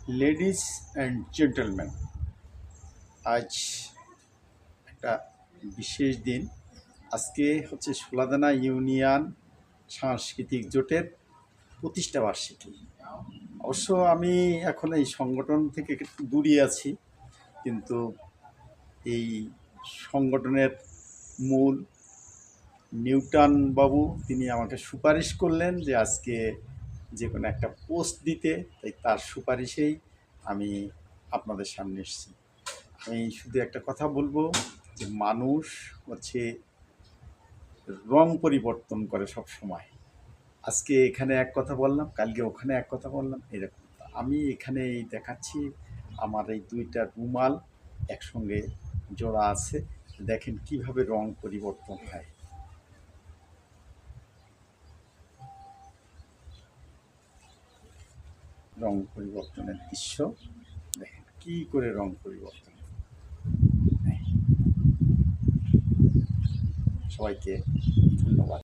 Ladies and gentleman, আজ একটা বিশেষ দিন। আজকে হচ্ছে সোলাদানা ইউনিয়ন সাংস্কৃতিক জোটের প্রতিষ্ঠা বার্ষিকী। অবশ্য আমি এখন এই সংগঠন থেকে একটু দূরে আছি, কিন্তু এই সংগঠনের মূল নিউটন বাবু তিনি আমাকে সুপারিশ করলেন যে আজকে যে কোনো একটা পোস্ট দিতে, তাই তার সুপারিশেই আমি আপনাদের সামনে এসেছি। আমি শুধু একটা কথা বলবো যে মানুষ হচ্ছে রং পরিবর্তন করে সব সময়। আজকে এখানে এক কথা বললাম, কালকে ওখানে এক কথা বললাম, এরকম। আমি এখানে এই দেখাচ্ছি আমার এই দুইটা রুমাল একসঙ্গে জোড়া আছে, দেখেন কিভাবে রং পরিবর্তন হয়। রং পরিবর্তনের দৃশ্য দেখেন কি করে রং পরিবর্তন। সবাইকে ধন্যবাদ।